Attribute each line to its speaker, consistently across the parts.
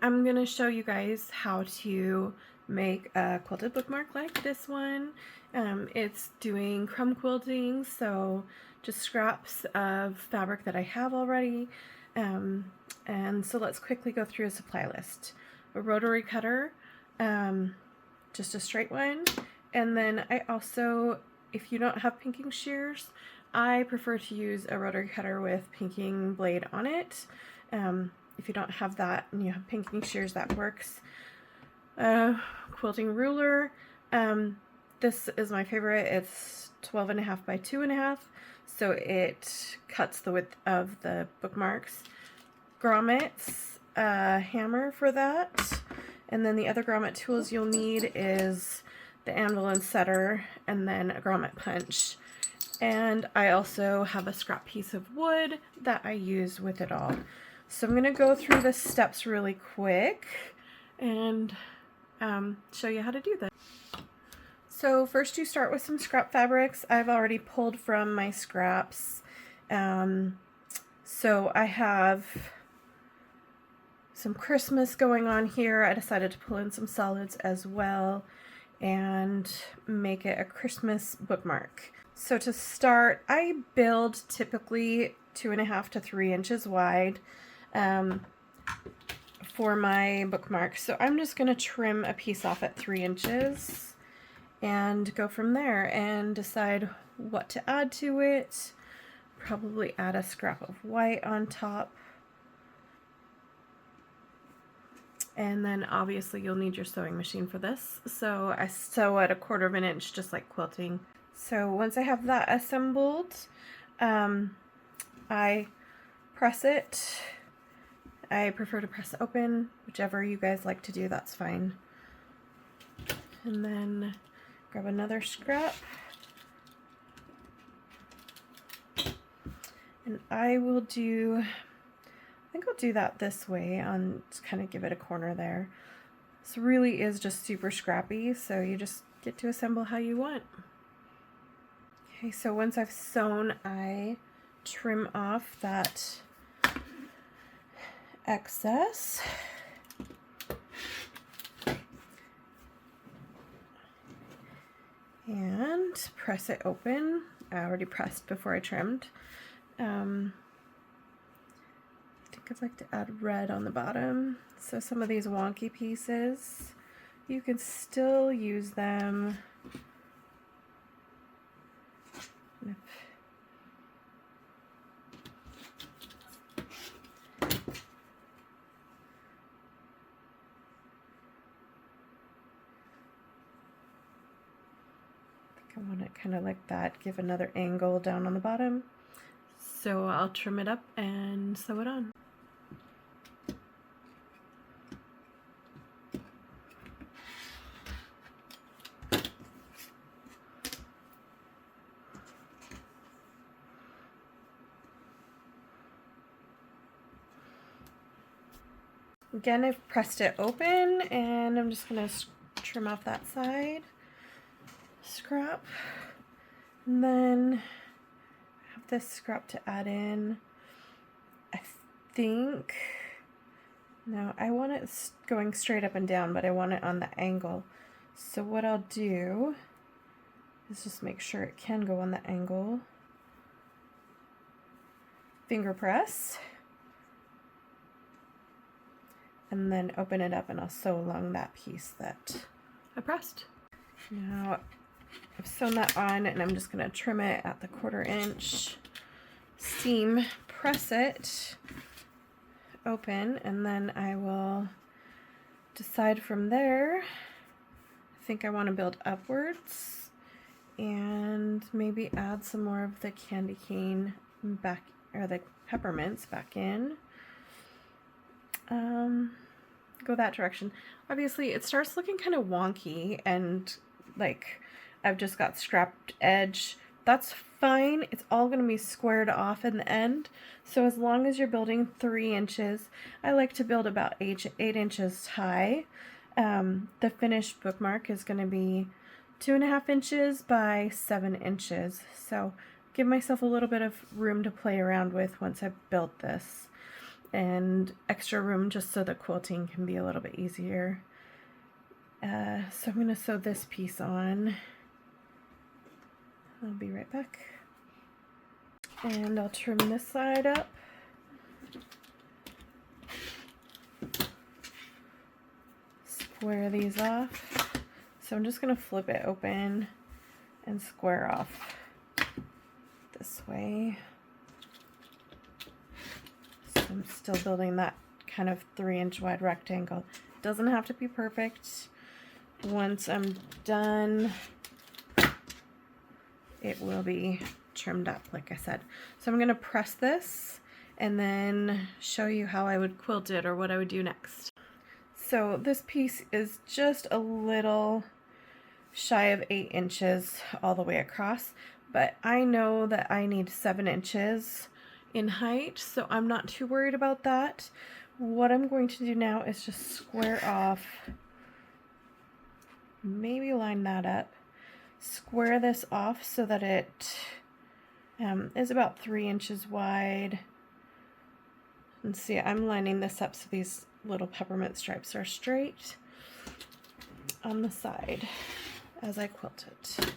Speaker 1: I'm going to show you guys how to make a quilted bookmark like this one. It's doing crumb quilting, so just scraps of fabric that I have already. And so let's quickly go through a supply list. A rotary cutter, just a straight one. And then I also, if you don't have pinking shears, I prefer to use a rotary cutter with pinking blade on it. If you don't have that and you have pinking shears, that works. Quilting ruler. This is my favorite. It's 12.5 by 2.5, so it cuts the width of the bookmarks. Grommets, hammer for that, and then the other grommet tools you'll need is the anvil and setter, and then a grommet punch. And I also have a scrap piece of wood that I use with it all. So I'm going to go through the steps really quick and show you how to do this. So first you start with some scrap fabrics. I've already pulled from my scraps. So I have some Christmas going on here. I decided to pull in some solids as well and make it a Christmas bookmark. So to start, I build typically 2.5 to 3 inches wide for my bookmark. So I'm just going to trim a piece off at 3 inches and go from there and decide what to add to it. Probably add a scrap of white on top. And then obviously you'll need your sewing machine for this. So I sew at 1/4 of an inch, just like quilting. So once I have that assembled, I press it. I prefer to press open, whichever you guys like to do, that's fine. And then grab another scrap. And I will do, I think I'll do that this way on, just kind of give it a corner there. This really is just super scrappy, so you just get to assemble how you want. Okay, so once I've sewn, I trim off that excess. And press it open. I already pressed before I trimmed. I think I'd like to add red on the bottom. So some of these wonky pieces, you can still use them. I want it kind of like that, give another angle down on the bottom. So I'll trim it up and sew it on. Again, I've pressed it open and I'm just going to trim off that side. Scrap, and then I have this scrap to add in. I think, no, I want it going straight up and down, but I want it on the angle. So what I'll do is just make sure it can go on the angle. Finger press, and then open it up and I'll sew along that piece that I pressed. Now I've sewn that on and I'm just going to trim it at the 1/4 inch, seam press it open, and then I will decide from there. I think I want to build upwards and maybe add some more of the candy cane back, or the peppermints back in. Go that direction. Obviously it starts looking kind of wonky and like I've just got scrapped edge. That's fine. It's all going to be squared off in the end. So as long as you're building 3 inches, I like to build about 8 inches high. The finished bookmark is going to be 2.5 inches by 7 inches. So give myself a little bit of room to play around with once I've built this. and extra room just so the quilting can be a little bit easier. So I'm going to sew this piece on. I'll be right back. And I'll trim this side up. Square these off. So I'm just going to flip it open and square off this way. So I'm still building that kind of 3-inch wide rectangle. Doesn't have to be perfect. Once I'm done, it will be trimmed up, like I said. So I'm going to press this and then show you how I would quilt it or what I would do next. So this piece is just a little shy of 8 inches all the way across, but I know that I need 7 inches in height, so I'm not too worried about that. What I'm going to do now is just square off, maybe line that up, square this off so that it is about 3 inches wide. And see, I'm lining this up so these little peppermint stripes are straight on the side as I quilt it.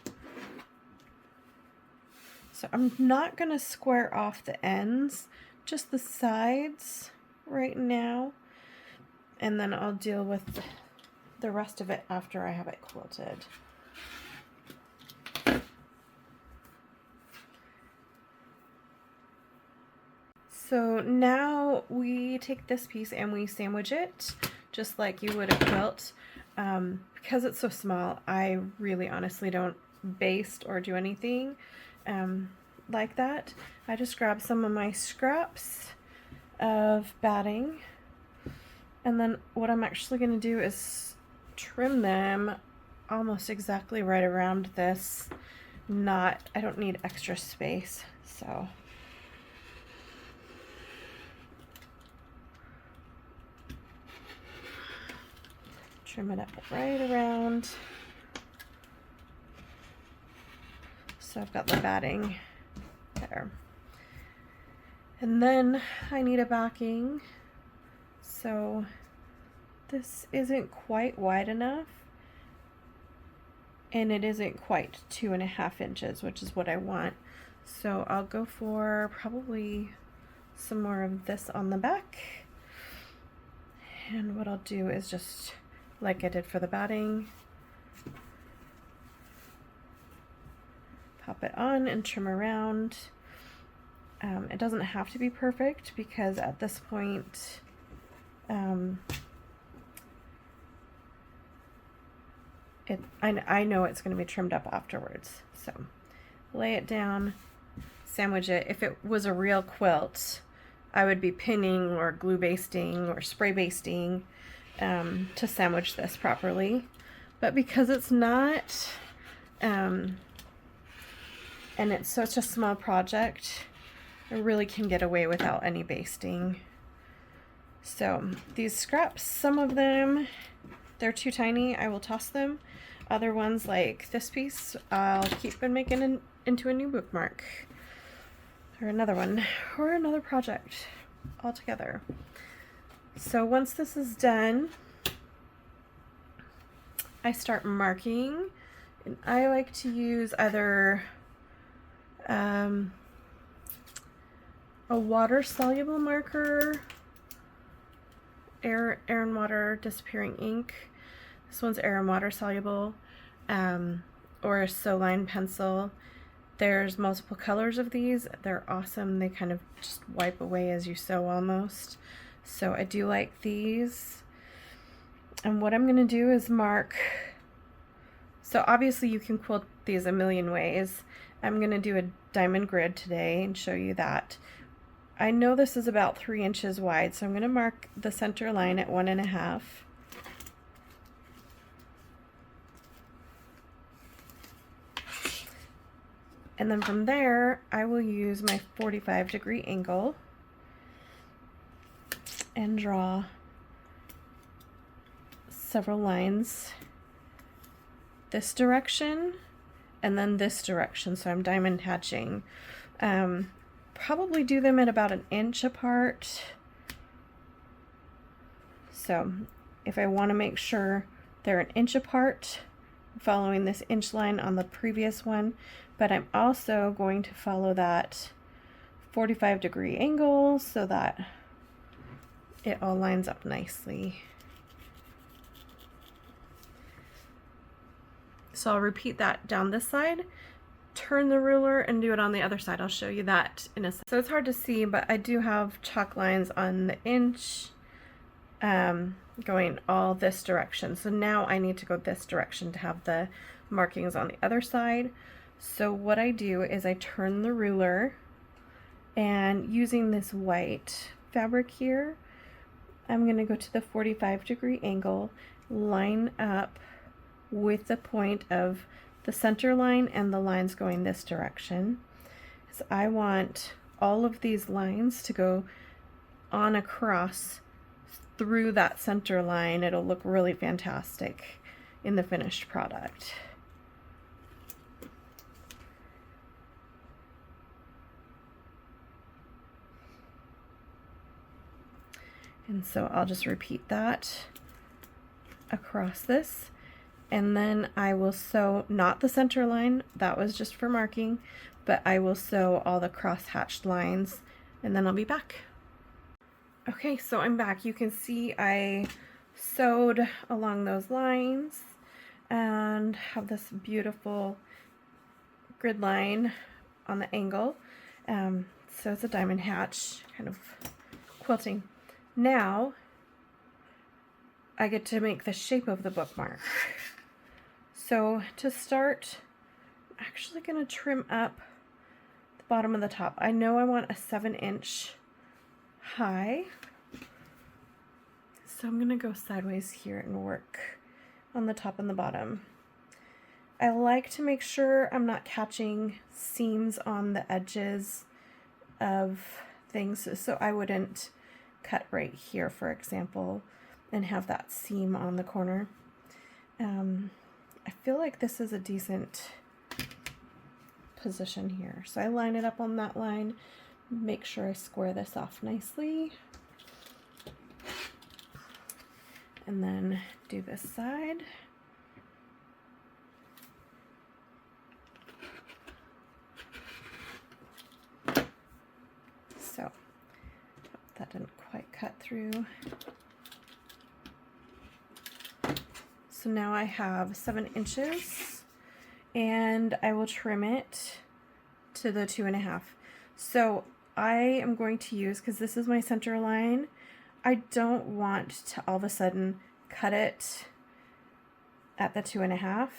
Speaker 1: So I'm not going to square off the ends, just the sides right now, and then I'll deal with the rest of it after I have it quilted. So now we take this piece and we sandwich it just like you would a quilt. Because it's so small, I really honestly don't baste or do anything like that. I just grab some of my scraps of batting, and then what I'm actually going to do is trim them almost exactly right around this knot. I don't need extra space, so trim it up right around. So I've got the batting there. And then I need a backing. So this isn't quite wide enough, and it isn't quite 2.5 inches, which is what I want. So I'll go for probably some more of this on the back. And what I'll do is just, like I did for the batting, pop it on and trim around. It doesn't have to be perfect because at this point I know it's going to be trimmed up afterwards. So lay it down, sandwich it. If it was a real quilt, I would be pinning or glue basting or spray basting to sandwich this properly. But because it's not, and it's such a small project, I really can get away without any basting. So these scraps, some of them, they're too tiny, I will toss them. Other ones, like this piece, I'll keep and make it into a new bookmark, or another one, or another project altogether. So once this is done, I start marking, and I like to use either a water-soluble marker, air and water disappearing ink. This one's air and water soluble, or a sew line pencil. There's multiple colors of these. They're awesome. They kind of just wipe away as you sew almost. So I do like these. And what I'm going to do is mark. So obviously you can quilt these a million ways. I'm going to do a diamond grid today and show you that. I know this is about 3 inches wide, so I'm going to mark the center line at 1.5. And then from there, I will use my 45-degree angle and draw several lines this direction and then this direction, so I'm diamond hatching. Probably do them at about 1 inch apart, So if I want to make sure they're an inch apart, following this inch line on the previous one, but I'm also going to follow that 45-degree angle so that it all lines up nicely. So I'll repeat that down this side, turn the ruler, and do it on the other side. I'll show you that in a second. So it's hard to see, but I do have chalk lines on the inch going all this direction. So now I need to go this direction to have the markings on the other side. So what I do is I turn the ruler, and using this white fabric here, I'm going to go to the 45-degree angle, line up with the point of the center line and the lines going this direction. So I want all of these lines to go on across through that center line. It'll look really fantastic in the finished product. And so I'll just repeat that across this, and then I will sew not the center line, that was just for marking, but I will sew all the cross-hatched lines, and then I'll be back. Okay, so I'm back. You can see I sewed along those lines and have this beautiful grid line on the angle. So it's a diamond hatch kind of quilting. Now I get to make the shape of the bookmark. So to start, I'm actually going to trim up the bottom of the top. I know I want a 7-inch high, so I'm going to go sideways here and work on the top and the bottom. I like to make sure I'm not catching seams on the edges of things, so I wouldn't cut right here, for example, and have that seam on the corner. I feel like this is a decent position here, so I line it up on that line, make sure I square this off nicely, and then do this side. So that didn't quite cut through. So now I have 7 inches, and I will trim it to the 2.5. So I am going to use, because this is my center line, I don't want to all of a sudden cut it at the 2.5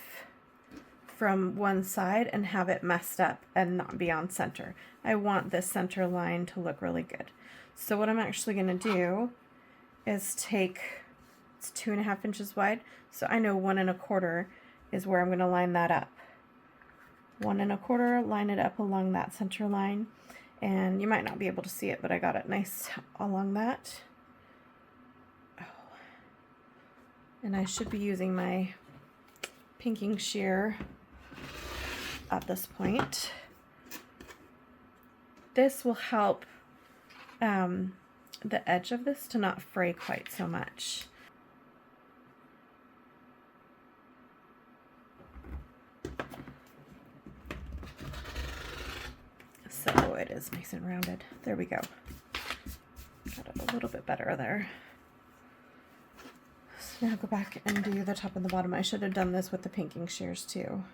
Speaker 1: from one side and have it messed up and not be on center. I want this center line to look really good. So what I'm actually going to do is take, it's 2.5 inches wide, so I know 1.25 is where I'm going to line that up. 1.25, line it up along that center line, and you might not be able to see it, but I got it nice along that. Oh. And I should be using my pinking shear at this point. This will help the edge of this to not fray quite so much. So it is nice and rounded. There we go. Got it a little bit better there. So now go back and do the top and the bottom. I should have done this with the pinking shears too.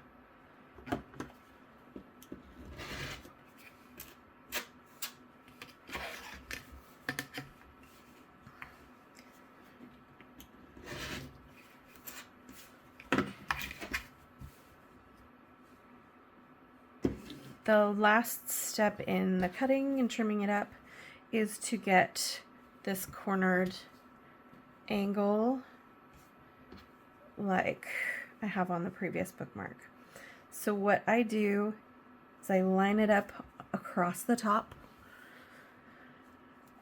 Speaker 1: The last step in the cutting and trimming it up is to get this cornered angle like I have on the previous bookmark. So what I do is I line it up across the top,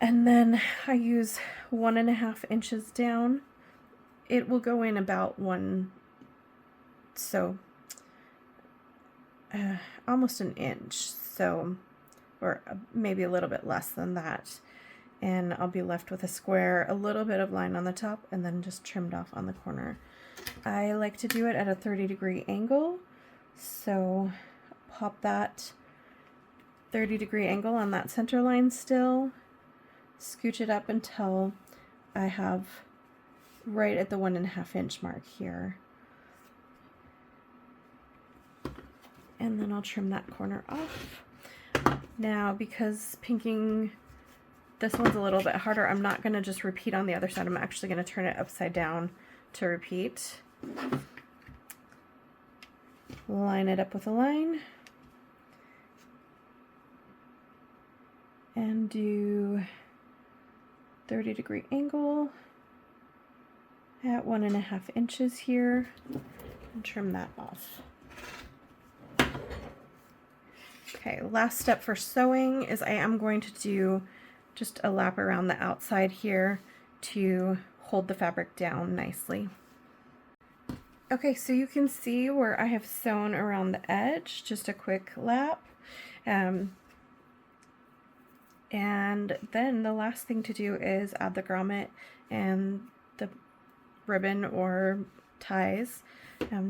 Speaker 1: and then I use 1.5 inches down. It will go in about almost an inch, so, or maybe a little bit less than that. and I'll be left with a square, a little bit of line on the top, and then just trimmed off on the corner. I like to do it at a 30-degree angle, so pop that 30-degree angle on that center line still, scooch it up until I have right at the 1.5 inch mark here. And then I'll trim that corner off. Now, because pinking this one's a little bit harder, I'm not going to just repeat on the other side. I'm actually going to turn it upside down to repeat. Line it up with a line. And do 30-degree angle at 1.5 inches here and trim that off. Okay, last step for sewing is I am going to do just a lap around the outside here to hold the fabric down nicely. Okay, so you can see where I have sewn around the edge, just a quick lap. And then the last thing to do is add the grommet and the ribbon or ties,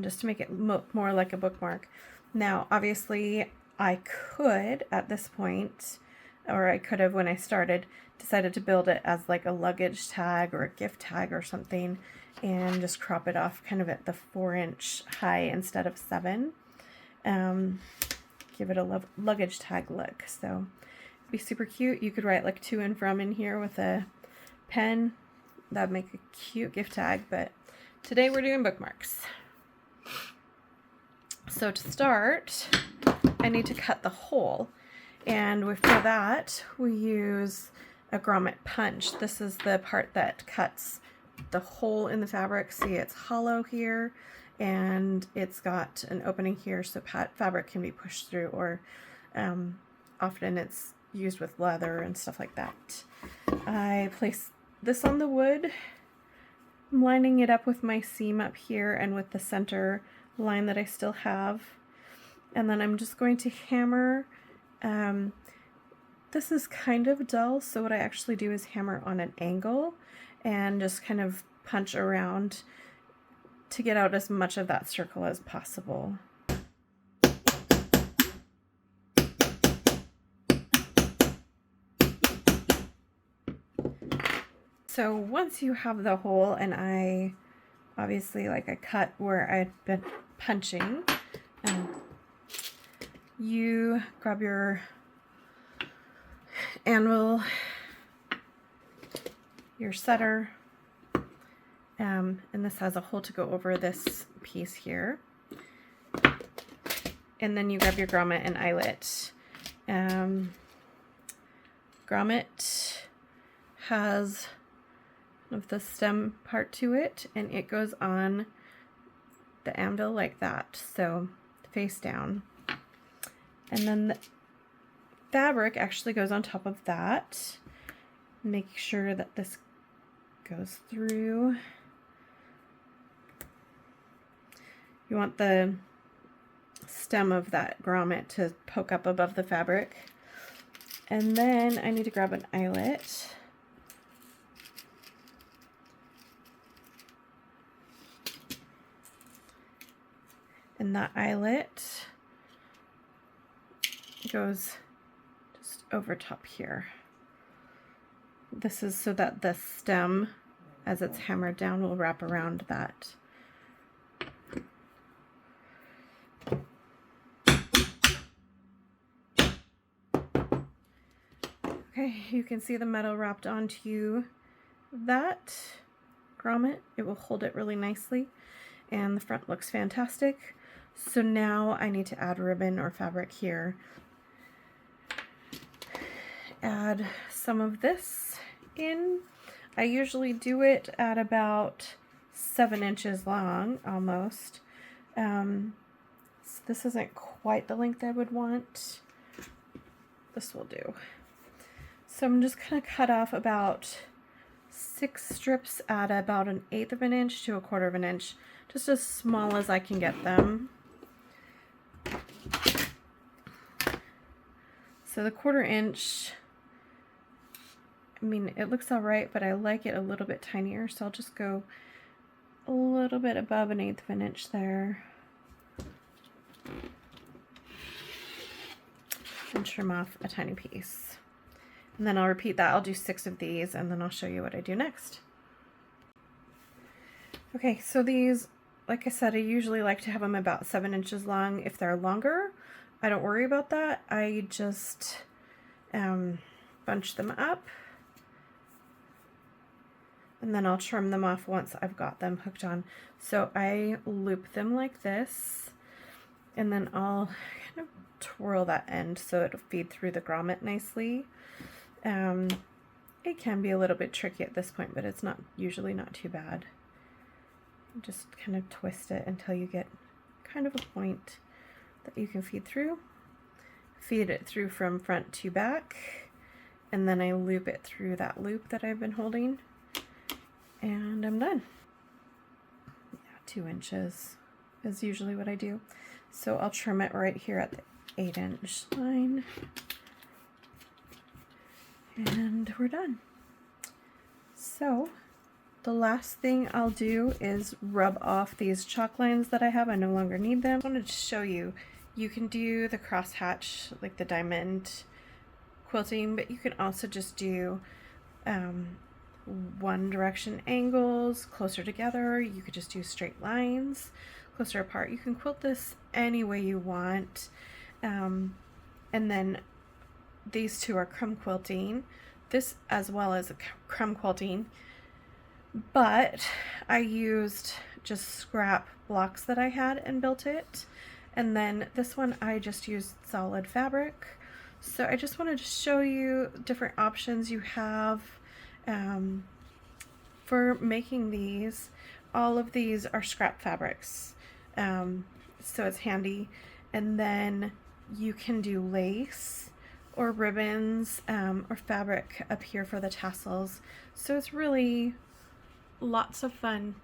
Speaker 1: just to make it look more like a bookmark. Now, obviously, I could at this point, or I could have when I started, decided to build it as like a luggage tag or a gift tag or something, and just crop it off kind of at the 4-inch high instead of 7. Give it a luggage tag look. So it'd be super cute. You could write like to and from in here with a pen. That'd make a cute gift tag, but today we're doing bookmarks. So to start, I need to cut the hole, and for that we use a grommet punch. This is the part that cuts the hole in the fabric. See, it's hollow here and it's got an opening here so fabric can be pushed through, or often it's used with leather and stuff like that. I place this on the wood. I'm lining it up with my seam up here and with the center line that I still have, and then I'm just going to hammer. This is kind of dull, so what I actually do is hammer on an angle and just kind of punch around to get out as much of that circle as possible. So once you have the hole, and I obviously I cut where I'd been punching, you grab your anvil, your setter, and this has a hole to go over this piece here, and then you grab your grommet and eyelet. Grommet has of the stem part to it, and it goes on the anvil like that, so face down, and then the fabric actually goes on top of that. Make sure that this goes through. You want the stem of that grommet to poke up above the fabric, and then I need to grab an eyelet. And that eyelet goes just over top here. This is so that the stem, as it's hammered down, will wrap around that. Okay, you can see the metal wrapped onto that grommet. It will hold it really nicely, and the front looks fantastic. So now I need to add ribbon or fabric here. Add some of this in. I usually do it at about 7 inches long, almost. So this isn't quite the length I would want. This will do. So I'm just going to cut off about 6 strips at about 1/8 of an inch to 1/4 of an inch, just as small as I can get them. So the 1/4 inch, I mean, it looks all right, but I like it a little bit tinier, so I'll just go a little bit above 1/8 of an inch there. And trim off a tiny piece. And then I'll repeat that. I'll do 6 of these, and then I'll show you what I do next. Okay, so these, like I said, I usually like to have them about 7 inches long. If they're longer, I don't worry about that. I just bunch them up, and then I'll trim them off once I've got them hooked on. So I loop them like this, and then I'll kind of twirl that end so it'll feed through the grommet nicely. It can be a little bit tricky at this point, but it's usually not too bad. Just kind of twist it until you get kind of a point that you can feed through. Feed it through from front to back, and then I loop it through that loop that I've been holding, and I'm done. Yeah, 2 inches is usually what I do. So I'll trim it right here at the 8-inch line, and we're done. So the last thing I'll do is rub off these chalk lines that I have. I no longer need them. I wanted to show you, you can do the crosshatch, like the diamond quilting, but you can also just do one direction angles closer together. You could just do straight lines closer apart. You can quilt this any way you want. And then these two are crumb quilting, this as well as a crumb quilting, but I used just scrap blocks that I had and built it. And then this one I just used solid fabric. So I just wanted to show you different options you have for making these. All of these are scrap fabrics, so it's handy. And then you can do lace or ribbons or fabric up here for the tassels. So it's really lots of fun.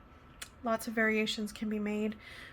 Speaker 1: Lots of variations can be made.